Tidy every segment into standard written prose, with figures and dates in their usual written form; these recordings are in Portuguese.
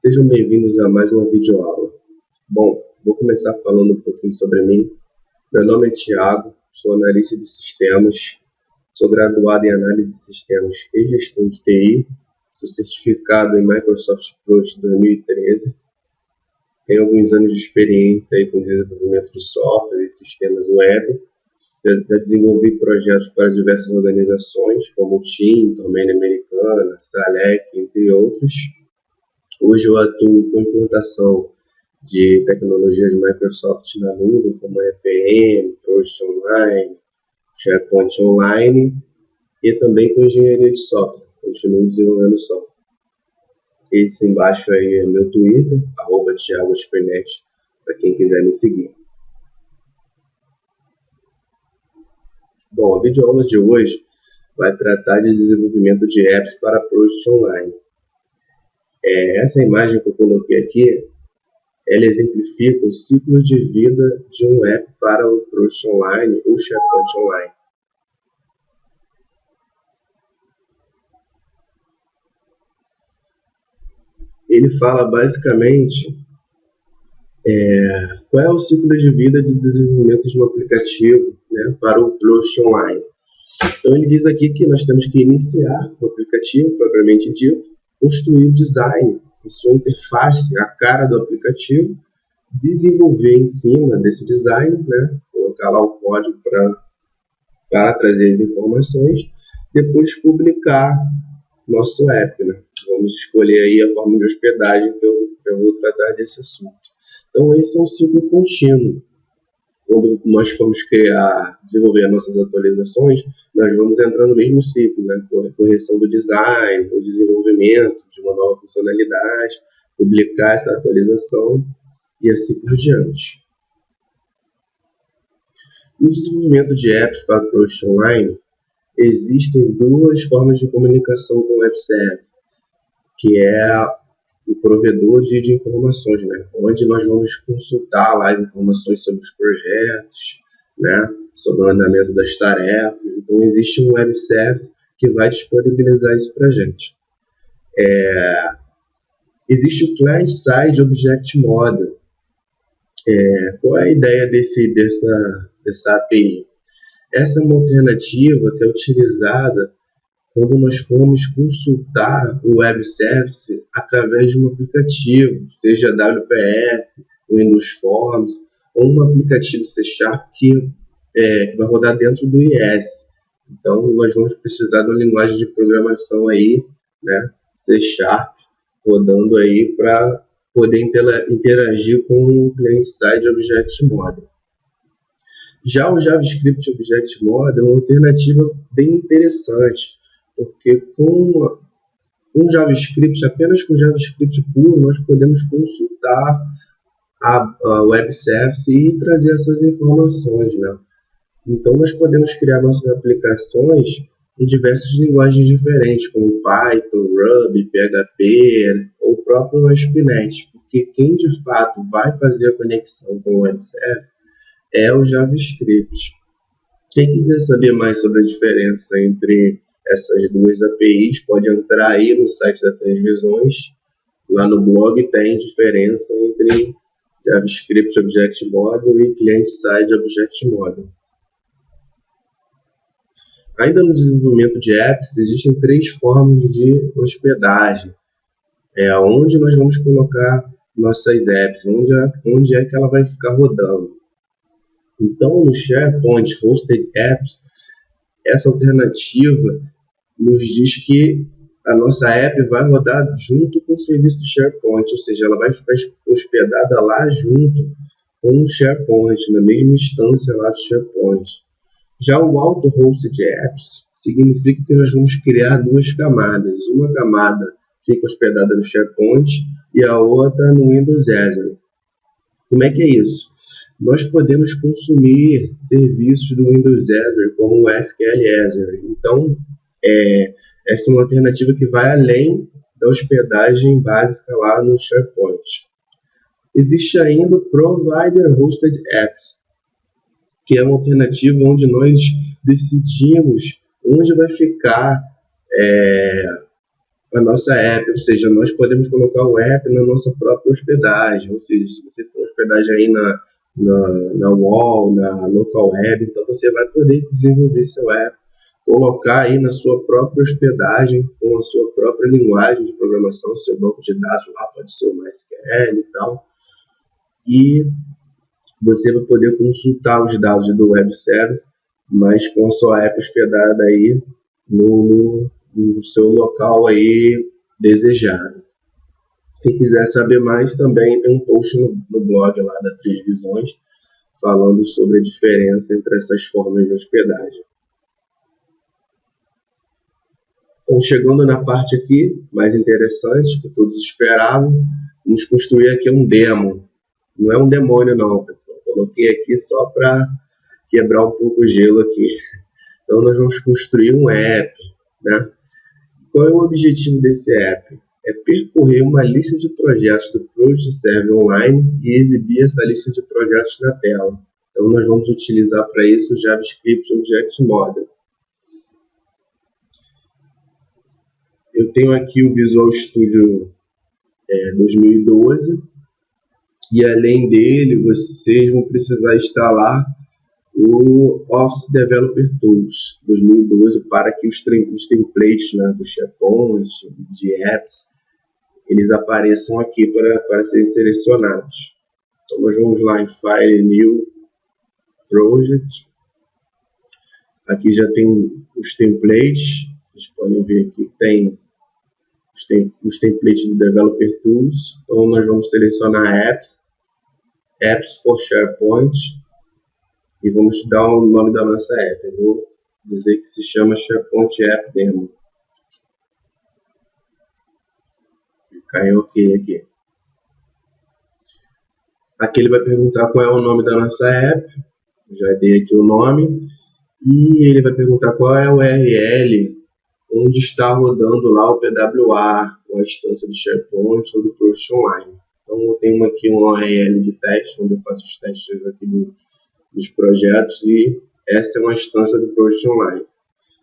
Sejam bem-vindos a mais uma videoaula. Bom, vou começar falando um pouquinho sobre mim. Meu nome é Thiago, sou analista de sistemas, sou graduado em análise de sistemas e gestão de TI, sou certificado em Microsoft Project 2013, tenho alguns anos de experiência aí com desenvolvimento de software e sistemas web. Já desenvolvi projetos para diversas organizações, como TIM, Domain Americana, Salek, entre outros. Hoje eu atuo com implantação de tecnologias Microsoft na nuvem, como EPM, Project Online, SharePoint Online, e também com engenharia de software. Continuo desenvolvendo software. Esse embaixo aí é meu Twitter, @ThiagoSpernet, para quem quiser me seguir. Bom, a videoaula de hoje vai tratar de desenvolvimento de apps para Project Online. Essa imagem que eu coloquei aqui, ela exemplifica o ciclo de vida de um app para o Project Online ou SharePoint Online. Ele fala basicamente qual é o ciclo de vida de desenvolvimento de um aplicativo, né, para o Project Online. Então ele diz aqui que nós temos que iniciar o aplicativo, propriamente dito, construir o design, a sua interface, a cara do aplicativo, desenvolver em cima desse design, né, colocar lá o código para trazer as informações, depois publicar nosso app, né? Vamos escolher aí a forma de hospedagem que eu vou tratar desse assunto. Então esse é um ciclo contínuo. Quando nós formos desenvolver as nossas atualizações, nós vamos entrar no mesmo ciclo, né? Correção do design, o desenvolvimento de uma nova funcionalidade, publicar essa atualização e assim por diante. No desenvolvimento de apps para o Project Online, existem duas formas de comunicação com o Web Service, que é o provedor de informações, né? Onde nós vamos consultar lá as informações sobre os projetos, né? Sobre o andamento das tarefas. Então existe um Web Service que vai disponibilizar isso para a gente. Existe o Client-Side Object Model. Qual é a ideia dessa API? Essa é uma alternativa que é utilizada quando nós formos consultar o Web Service através de um aplicativo, seja WPF, Windows Forms, ou um aplicativo C# que vai rodar dentro do IS. Então, nós vamos precisar de uma linguagem de programação aí, né, C# rodando aí para poder interagir com o Client-Side Object Model. Já o JavaScript Object Model é uma alternativa bem interessante, porque com JavaScript, apenas com JavaScript puro, nós podemos consultar a Web Service e trazer essas informações, né? Então, nós podemos criar nossas aplicações em diversas linguagens diferentes, como Python, Ruby, PHP ou o próprio ASP.NET, porque quem de fato vai fazer a conexão com o Web Service é o JavaScript. Quem quiser saber mais sobre a diferença entre essas duas APIs, pode entrar aí no site da Transvisões. Lá no blog tem diferença entre JavaScript Object Model e Client-Side Object Model. Ainda no desenvolvimento de apps, existem três formas de hospedagem. Onde nós vamos colocar nossas apps, onde é que ela vai ficar rodando. Então, no SharePoint Hosted Apps, essa alternativa nos diz que a nossa app vai rodar junto com o serviço do SharePoint, ou seja, ela vai ficar hospedada lá junto com o SharePoint, na mesma instância lá do SharePoint. Já o Auto-Hosted Apps significa que nós vamos criar duas camadas. Uma camada fica hospedada no SharePoint e a outra no Windows Azure. Como é que é isso? Nós podemos consumir serviços do Windows Azure, como o SQL Azure. Então, essa é uma alternativa que vai além da hospedagem básica lá no SharePoint. Existe ainda o Provider Hosted Apps, que é uma alternativa onde nós decidimos onde vai ficar a nossa app, ou seja, nós podemos colocar o app na nossa própria hospedagem, ou seja, se você tem hospedagem aí na Wall, na Local Web, então você vai poder desenvolver seu app, colocar aí na sua própria hospedagem, com a sua própria linguagem de programação, seu banco de dados lá pode ser o MySQL e tal, e você vai poder consultar os dados do web service, mas com a sua app hospedada aí no seu local aí desejado. Quem quiser saber mais, também tem um post no blog lá da Três Visões, falando sobre a diferença entre essas formas de hospedagem. Então, chegando na parte aqui, mais interessante, que todos esperavam, vamos construir aqui um demo. Não é um demônio não, pessoal. Coloquei aqui só para quebrar um pouco o gelo aqui. Então, nós vamos construir um app, né? Qual é o objetivo desse app? É percorrer uma lista de projetos do Project Server online e exibir essa lista de projetos na tela. Então, nós vamos utilizar para isso o JavaScript Object Model. Eu tenho aqui o Visual Studio 2012 e, além dele, vocês vão precisar instalar o Office Developer Tools 2012 para que os templates, né, do SharePoint, de apps, eles apareçam aqui para serem selecionados. Então, nós vamos lá em File, New, Project. Aqui já tem os templates. Vocês podem ver aqui que tem os templates do Developer Tools. Então, nós vamos selecionar Apps for SharePoint. E vamos dar o nome da nossa app. Eu vou dizer que se chama SharePoint App Demo. Caiu OK aqui. Aqui ele vai perguntar qual é o nome da nossa app. Já dei aqui o nome. E ele vai perguntar qual é o URL onde está rodando lá o PWA, ou a instância do SharePoint ou do Project Online. Então eu tenho aqui um URL de teste, onde eu faço os testes aqui dos projetos, e essa é uma instância do Project Online.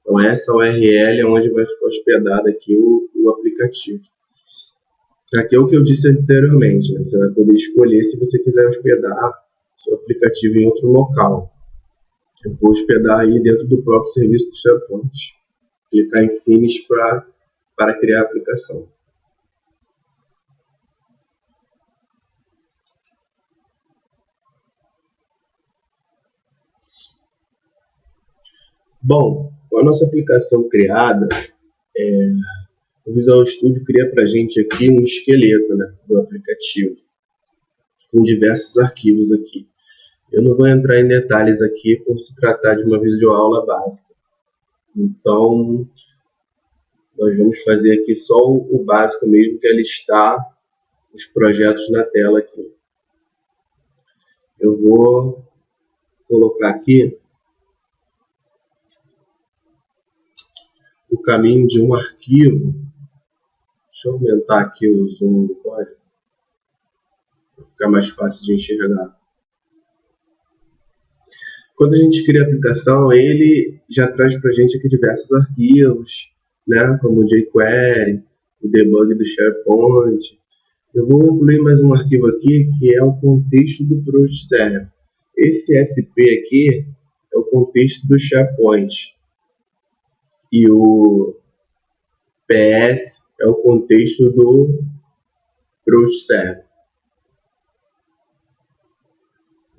Então essa URL é onde vai ficar hospedado aqui o aplicativo. Aqui é o que eu disse anteriormente, né? Você vai poder escolher se você quiser hospedar seu aplicativo em outro local. Eu vou hospedar aí dentro do próprio serviço do SharePoint. Clicar em Finish para criar a aplicação. Bom, com a nossa aplicação criada, o Visual Studio cria para a gente aqui um esqueleto, né, do aplicativo, com diversos arquivos aqui. Eu não vou entrar em detalhes aqui por se tratar de uma videoaula básica. Então, nós vamos fazer aqui só o básico mesmo, que é listar os projetos na tela aqui. Eu vou colocar aqui o caminho de um arquivo. Deixa eu aumentar aqui o zoom do código, para ficar mais fácil de enxergar. Quando a gente cria a aplicação, ele já traz para a gente aqui diversos arquivos, né, como o jQuery, o debug do SharePoint. Eu vou incluir mais um arquivo aqui, que é o contexto do Project Server. Esse SP aqui é o contexto do SharePoint. E o PS é o contexto do Project Server.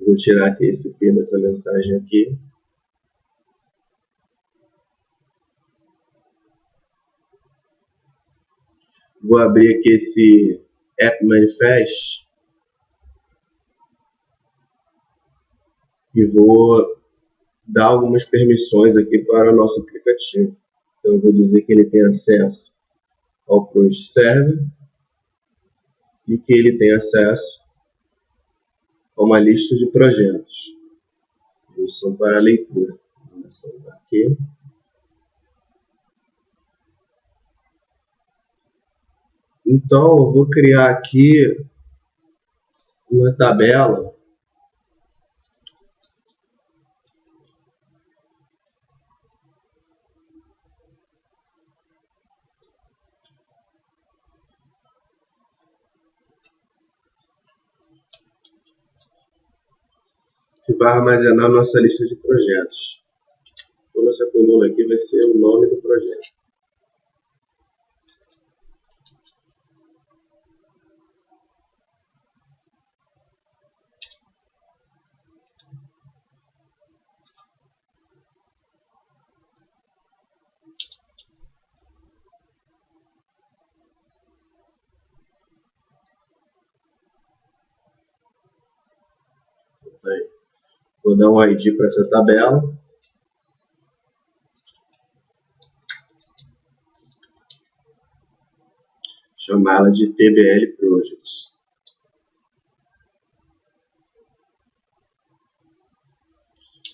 Vou tirar aqui esse P dessa mensagem aqui. Vou abrir aqui esse App Manifest e vou dar algumas permissões aqui para o nosso aplicativo. Então, eu vou dizer que ele tem acesso ao Project Server e que ele tem acesso a uma lista de projetos. Eles são para leitura. Vamos aqui. Então, eu vou criar aqui uma tabela que vai armazenar nossa lista de projetos. Toda essa coluna aqui vai ser o nome do projeto. Vou dar um ID para essa tabela. Chamá-la de TBL Projects.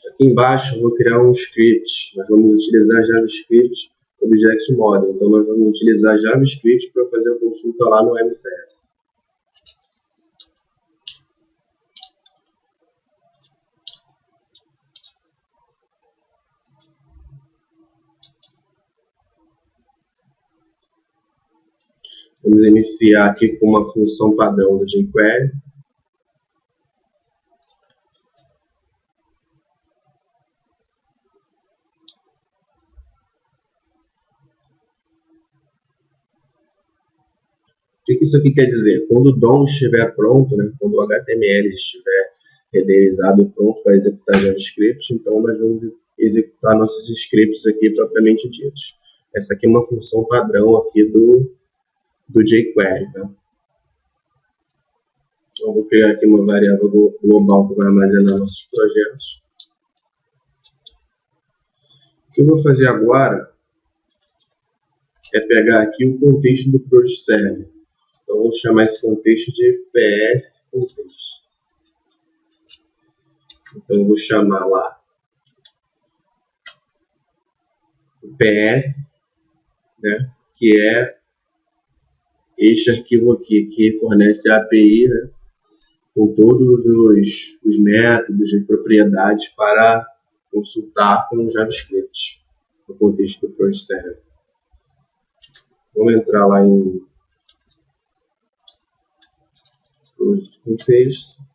Aqui embaixo eu vou criar um script. Nós vamos utilizar JavaScript Object Model. Então nós vamos utilizar JavaScript para fazer a consulta lá no MCS. Vamos iniciar aqui com uma função padrão do jQuery. O que isso aqui quer dizer? Quando o DOM estiver pronto, né, quando o HTML estiver renderizado e pronto para executar JavaScript, então nós vamos executar nossos scripts aqui propriamente ditos. Essa aqui é uma função padrão aqui do jQuery. Tá? Então, vou criar aqui uma variável global que vai armazenar nossos projetos. O que eu vou fazer agora é pegar aqui o contexto do Project Server. Então, vou chamar esse contexto de PS contexto. Então, eu vou chamar lá o PS, né, que é este arquivo aqui que fornece a API, né, com todos os métodos e propriedades para consultar com o JavaScript no contexto do Project Server. Vamos entrar lá em Project Contexto.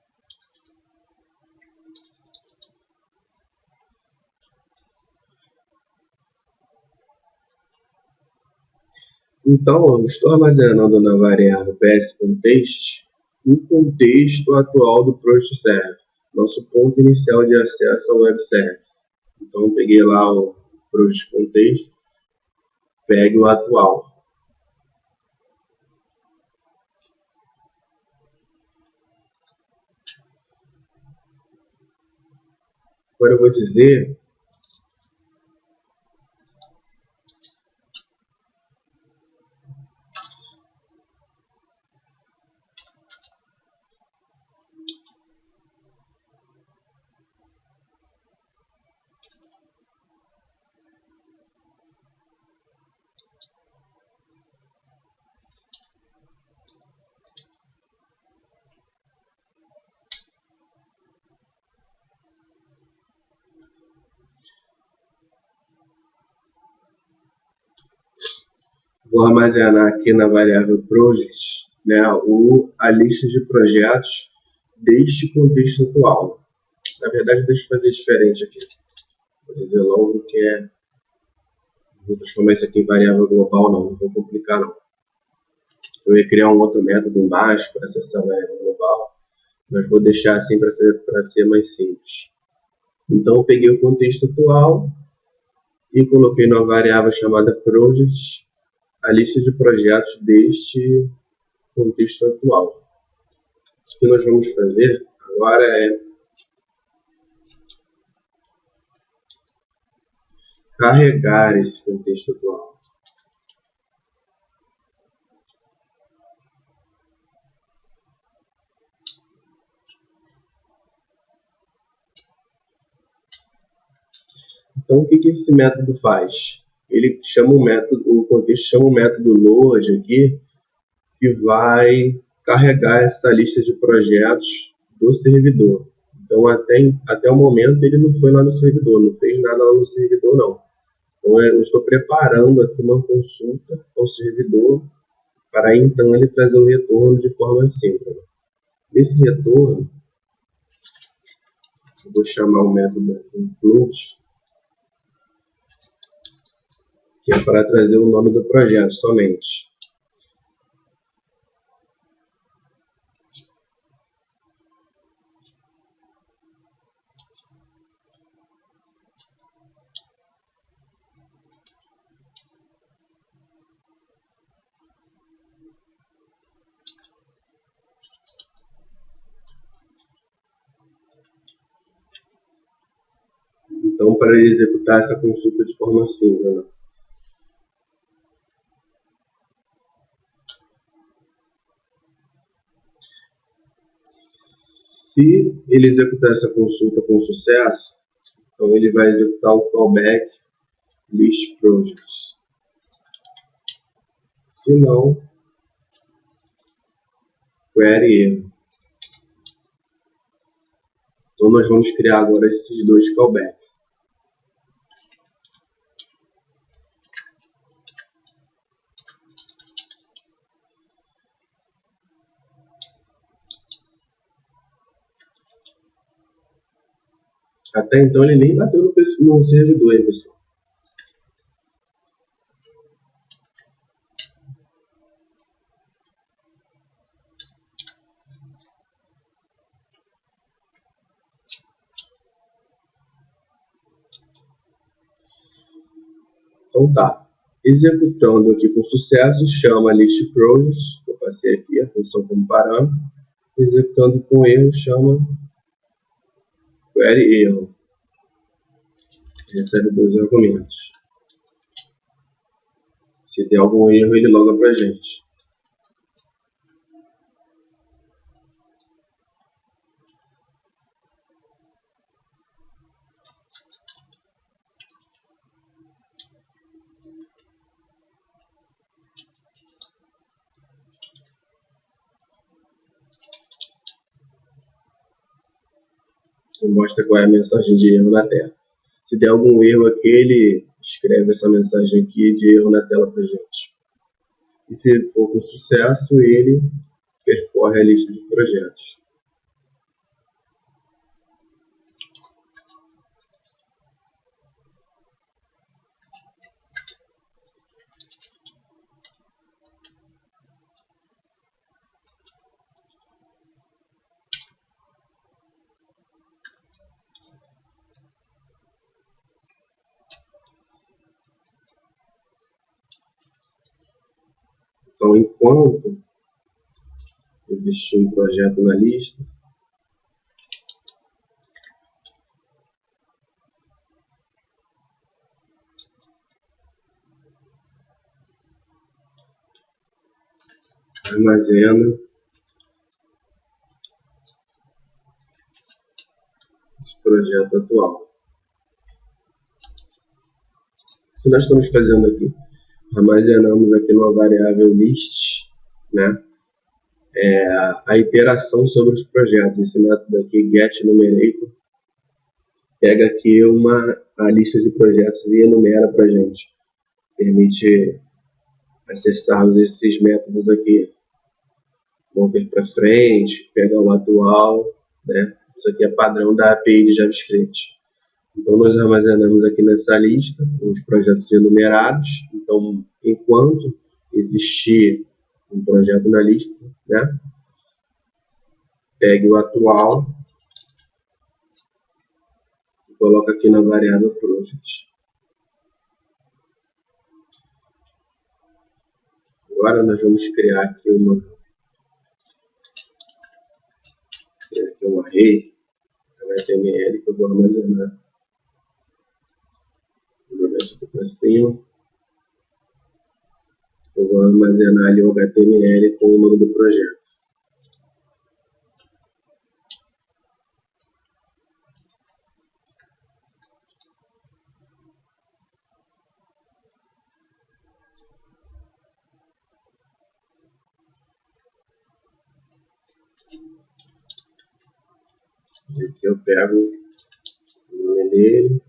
Então, eu estou armazenando na variável PSContext o contexto atual do Project Server, nosso ponto inicial de acesso ao Web Service. Então, eu peguei lá o Project Context, pegue o atual. Agora eu vou dizer vou armazenar aqui na variável project, né, a lista de projetos deste contexto atual. Na verdade, deixa eu fazer diferente aqui. Vou dizer logo que é... Vou transformar isso aqui em variável global, não vou complicar não. Eu ia criar um outro método embaixo para acessar a variável global, mas vou deixar assim para ser mais simples. Então, eu peguei o contexto atual e coloquei numa variável chamada project a lista de projetos deste contexto atual. O que nós vamos fazer agora é carregar esse contexto atual. Então, o que esse método faz? Ele chama o contexto chama o método load aqui, que vai carregar essa lista de projetos do servidor. Então, até o momento, ele não foi lá no servidor, não fez nada lá no servidor, não. Então, eu estou preparando aqui uma consulta ao servidor para então ele trazer o retorno de forma assíncrona. Nesse retorno, Eu vou chamar o método include, que é para trazer o nome do projeto somente. Então, para ele executar essa consulta de forma síncrona, se ele executar essa consulta com sucesso, então ele vai executar o callback list projects. Se não, query erro. Então nós vamos criar agora esses dois callbacks. Até então ele nem bateu no servidor, hein, pessoal. Então tá. Executando aqui com sucesso, chama list projects, que eu passei aqui a função como parâmetro. Executando com erro, chama query erro. Recebe dois argumentos. Se der algum erro, ele loga para a gente. E mostra qual é a mensagem de erro na tela. Se der algum erro aqui, ele escreve essa mensagem aqui de erro na tela para a gente. E se for com sucesso, ele percorre a lista de projetos. Então, enquanto existir um projeto na lista, armazena esse projeto atual. O que nós estamos fazendo aqui? Armazenamos aqui numa variável list, né, a iteração sobre os projetos. Esse método aqui, getNumerator, pega aqui a lista de projetos e enumera para a gente. Permite acessarmos esses métodos aqui. Mover para frente, pegar o atual, né? Isso aqui é padrão da API de JavaScript. Então nós armazenamos aqui nessa lista os projetos enumerados. Então, enquanto existir um projeto na lista, né, pegue o atual e coloca aqui na variável project. Agora nós vamos criar aqui um array HTML que eu vou armazenar. Vou jogar isso aqui para cima. Eu vou armazenar ali o HTML com o nome do projeto. Aqui eu pego o nome dele.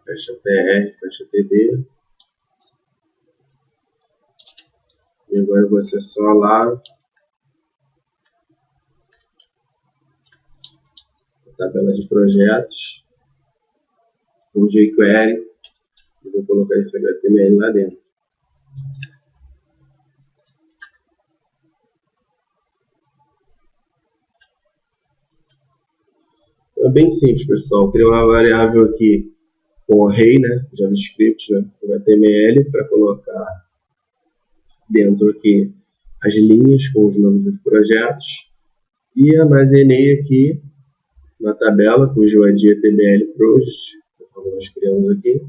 Fecha TR, fecha TD. Agora você só lá, tabela de projetos, o jQuery, e vou colocar esse HTML lá dentro. É bem simples, pessoal. Criar uma variável aqui com array, né, JavaScript, né, HTML, para colocar dentro aqui as linhas com os nomes dos projetos, e armazenei aqui na tabela cujo ID é tblproject, como nós criamos aqui,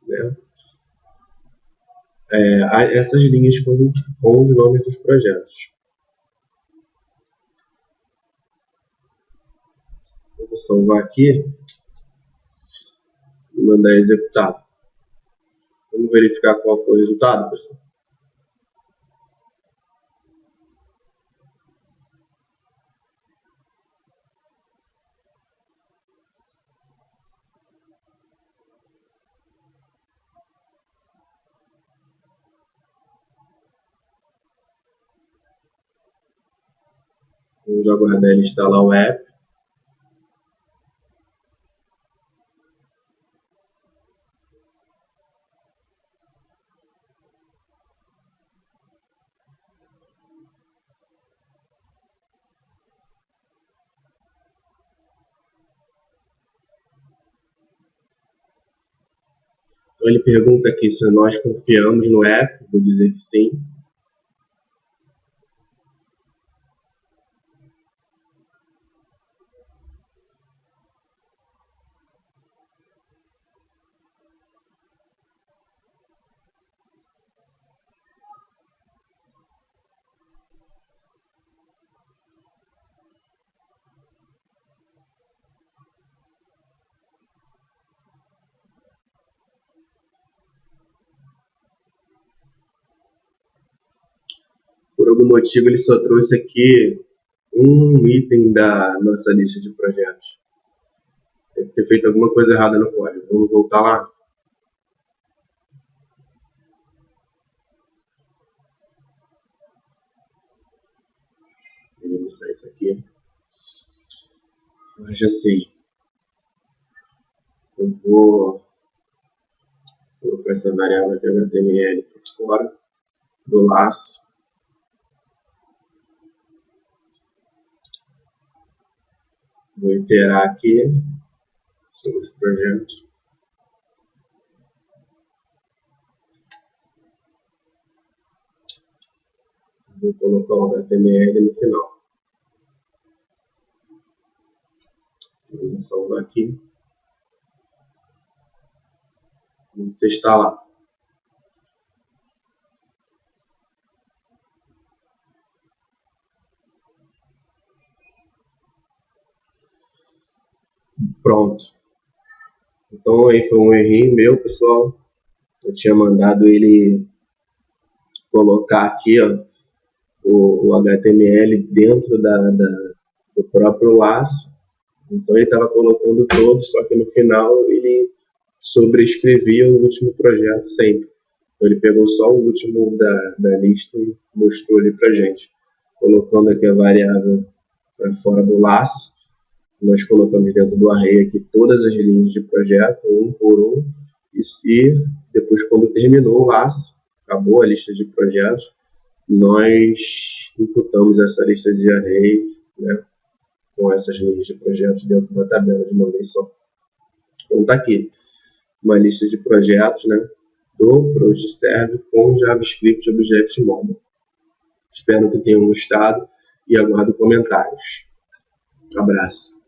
né, essas linhas com os nomes dos projetos. Eu vou salvar aqui e mandar executar. Vamos verificar qual foi o resultado, pessoal. Vamos aguardar ele instalar o app. Então ele pergunta aqui se nós confiamos no app, vou dizer que sim. Por algum motivo ele só trouxe aqui um item da nossa lista de projetos. Deve ter feito alguma coisa errada no código. Vamos voltar lá. Vamos usar isso aqui. Eu já sei. Eu vou colocar essa variável de HTML por fora do laço. Vou iterar aqui sobre esse projeto. Vou colocar o HTML no final. Vou salvar aqui. Vamos testar lá. Pronto. Então aí foi um errinho meu, pessoal. Eu tinha mandado ele colocar aqui, ó, o HTML dentro do próprio laço. Então ele estava colocando todo, só que no final ele sobrescrevia o último projeto sempre. Então ele pegou só o último da lista e mostrou ali pra gente. Colocando aqui a variável para fora do laço, nós colocamos dentro do array aqui todas as linhas de projeto, um por um, e depois, quando terminou o laço, acabou a lista de projetos, nós imputamos essa lista de array, né, com essas linhas de projetos dentro da tabela de uma vez só. Então está aqui uma lista de projetos, né, do Project Server com JavaScript Object Model. Espero que tenham gostado e aguardo comentários. Abraço.